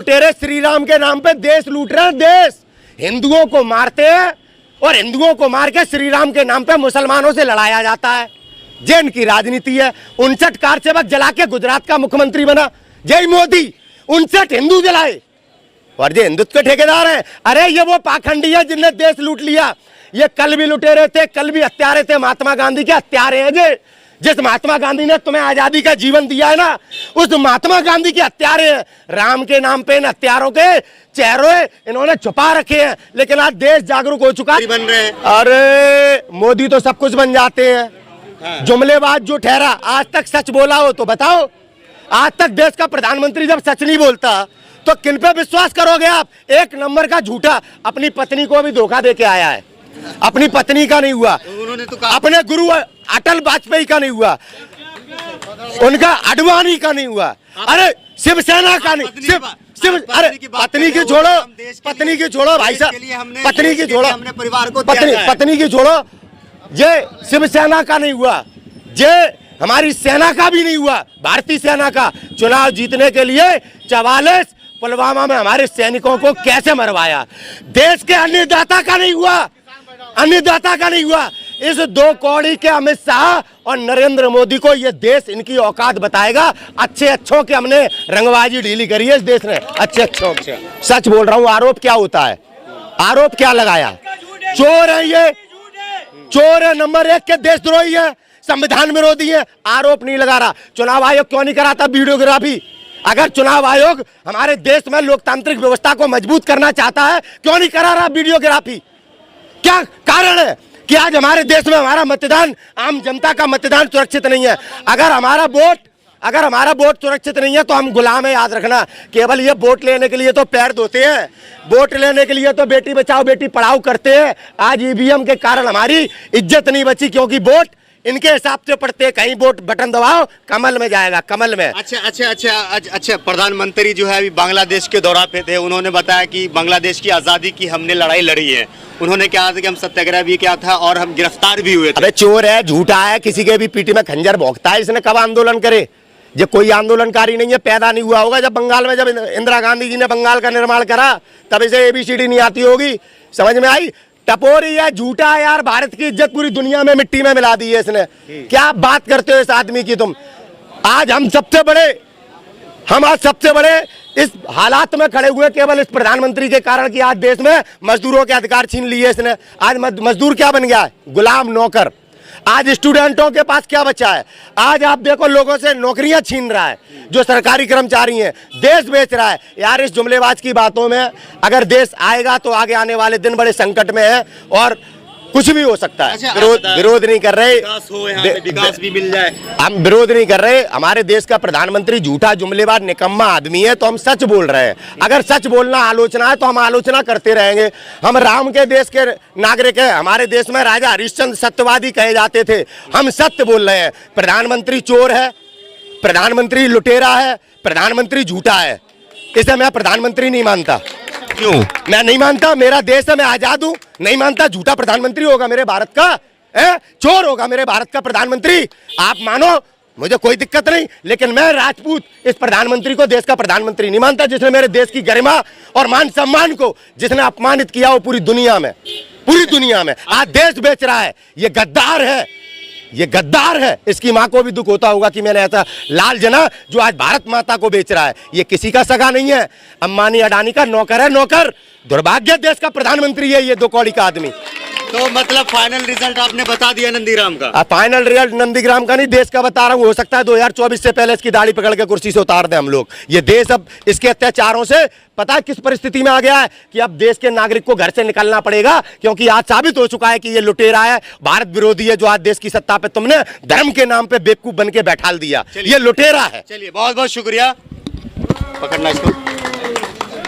तेरे श्री राम के नाम पे देश लूट रहे हैं। देश हिंदुओं को मारते हैं और हिंदुओं को मार के श्री राम के नाम पे मुसलमानों से लड़ाया जाता है। ये इनकी राजनीति है। 59 कार सेवक जला के गुजरात का मुख्यमंत्री बना जय मोदी। 59 हिंदू जलाए और ये हिंदुत्व के ठेकेदार हैं। अरे ये वो पाखंडी है जिनने देश लूट लिया। ये कल भी लुटेरे थे, कल भी हत्यारे थे। महात्मा गांधी के हत्यारे हैं ये। जिस महात्मा गांधी ने तुम्हें आजादी का जीवन दिया है ना, उस महात्मा गांधी के हत्यारे हैं। राम के नाम पे इन हत्यारों के चेहरे इन्होंने छुपा रखे हैं। लेकिन आज देश जागरूक हो चुका है। बन रहे हैं। अरे मोदी तो सब कुछ बन जाते हैं। जुमलेबाज जो ठहरा, आज तक सच बोला हो तो बताओ। आज तक देश का प्रधानमंत्री जब सच नहीं बोलता तो किन पे विश्वास करोगे आप? एक नंबर का झूठा। अपनी पत्नी को भी धोखा दे के आया है। अपनी पत्नी का नहीं हुआ, उन्होंने तो कहा अपने गुरु अटल वाजपेयी का नहीं हुआ, उनका अडवाणी का नहीं हुआ, अरे शिवसेना का नहीं। अरे पत्नी की छोड़ो, पत्नी की छोड़ो भाई साहब, पत्नी की छोड़ो, हमने परिवार को पत्नी की छोड़ो। ये शिवसेना का नहीं हुआ, ये हमारी सेना का भी नहीं हुआ। भारतीय सेना का चुनाव जीतने के लिए 44 पुलवामा में हमारे सैनिकों को कैसे मरवाया। देश के अन्नदाता का नहीं हुआ, अन्नदाता का नहीं हुआ। इस 2 कौड़ी के अमित शाह और नरेंद्र मोदी को ये देश इनकी औकात बताएगा। अच्छे अच्छों के हमने रंगबाजी ढीली करी है इस देश ने। अच्छे अच्छों सच बोल रहा हूँ। आरोप क्या होता है? आरोप क्या लगाया? चोर है ये, चोर है, नंबर 1 के देशद्रोही है, संविधान विरोधी है। आरोप नहीं लगा रहा। चुनाव आयोग क्यों नहीं कराता वीडियोग्राफी? अगर चुनाव आयोग हमारे देश में लोकतांत्रिक व्यवस्था को मजबूत करना चाहता है, क्यों नहीं करा रहा वीडियोग्राफी? क्या कारण है कि आज हमारे देश में हमारा मतदान, आम जनता का मतदान सुरक्षित नहीं है? अगर हमारा वोट सुरक्षित नहीं है तो हम गुलाम है। याद रखना, केवल ये वोट लेने के लिए तो पैर धोते हैं, वोट लेने के लिए तो बेटी बचाओ बेटी पढ़ाओ करते हैं। आज ईवीएम के कारण हमारी इज्जत नहीं बची, क्योंकि वोट इनके हिसाब से पड़ते। कहीं वोट बटन दबाओ, कमल में जाएगा, कमल में। अच्छा प्रधानमंत्री जो है अभी बांग्लादेश के दौरा पे थे। उन्होंने बताया कि बांग्लादेश की आजादी की हमने लड़ाई लड़ी है। उन्होंने कहा था कि हम सत्याग्रह भी किया था और हम गिरफ्तार भी हुए थे। अबे चोर है, झूठा है, किसी के भी पीठी में खंजर भोंकता है। इसने कब आंदोलन करे? ये कोई आंदोलनकारी नहीं है, पैदा नहीं हुआ होगा। जब बंगाल में, जब इंदिरा गांधी जी ने बंगाल का निर्माण करा, तब इसे ABCD नहीं आती होगी। समझ में आई? टपोरी है, झूठा है यार। भारत की इज्जत पूरी दुनिया में मिट्टी में मिला दी है इसने। क्या बात करते हो इस आदमी की तुम? आज हम सबसे बड़े इस हालात में खड़े हुए केवल इस प्रधानमंत्री के कारण कि आज देश में मजदूरों के अधिकार छीन लिए इसने। आज मजदूर क्या बन गया है? गुलाम, नौकर। आज स्टूडेंटों के पास क्या बचा है? आज आप देखो लोगों से नौकरियां छीन रहा है, जो सरकारी कर्मचारी हैं। देश बेच रहा है यार। इस जुमलेबाज की बातों में अगर देश आएगा तो आगे आने वाले दिन बड़े संकट में है और कुछ भी हो सकता है। विरोध नहीं कर रहे, विकास भी मिल जाए। हम विरोध नहीं कर रहे। हमारे देश का प्रधानमंत्री झूठा, जुमलेबाज, निकम्मा आदमी है, तो हम सच बोल रहे हैं। अगर सच बोलना आलोचना है तो हम आलोचना करते रहेंगे। हम राम के देश के नागरिक हैं। हमारे देश में राजा हरिश्चंद्र सत्यवादी कहे जाते थे। हम सत्य बोल रहे हैं। प्रधानमंत्री चोर है, प्रधानमंत्री लुटेरा है, प्रधानमंत्री झूठा है। इसे मैं प्रधानमंत्री नहीं मानता। क्यों मैं नहीं मानता? मेरा देश है, मैं आजाद हूं। नहीं मानता? झूठा प्रधानमंत्री होगा मेरे भारत का, चोर होगा मेरे भारत का प्रधानमंत्री। आप मानो, मुझे कोई दिक्कत नहीं, लेकिन मैं राजपूत इस प्रधानमंत्री को देश का प्रधानमंत्री नहीं मानता, जिसने मेरे देश की गरिमा और मान सम्मान को जिसने अपमानित किया वो पूरी दुनिया में। आज देश बेच रहा है। ये गद्दार है, ये गद्दार है। इसकी माँ को भी दुख होता होगा कि मैंने ऐसा लाल जना जो आज भारत माता को बेच रहा है। ये किसी का सगा नहीं है, अंबानी अडानी का नौकर है, नौकर। दुर्भाग्य देश का प्रधानमंत्री है ये 2 कौड़ी का आदमी। तो मतलब फाइनल रिजल्ट आपने बता दिया नंदीग्राम का? फाइनल रिजल्ट नंदीग्राम का नहीं, देश का बता रहा हूँ। हो सकता है 2024 से पहले इसकी दाढ़ी पकड़ के कुर्सी से उतार दें हम लोग। ये देश अब इसके अत्याचारों से पता है किस परिस्थिति में आ गया है कि अब देश के नागरिक को घर से निकलना पड़ेगा, क्योंकि आज साबित हो चुका है कि ये लुटेरा है, भारत विरोधी है, जो आज देश की सत्ता पे तुमने धर्म के नाम पे बेवकूफ बन के बैठा दिया। ये लुटेरा है। चलिए बहुत बहुत शुक्रिया। पकड़ना इसको।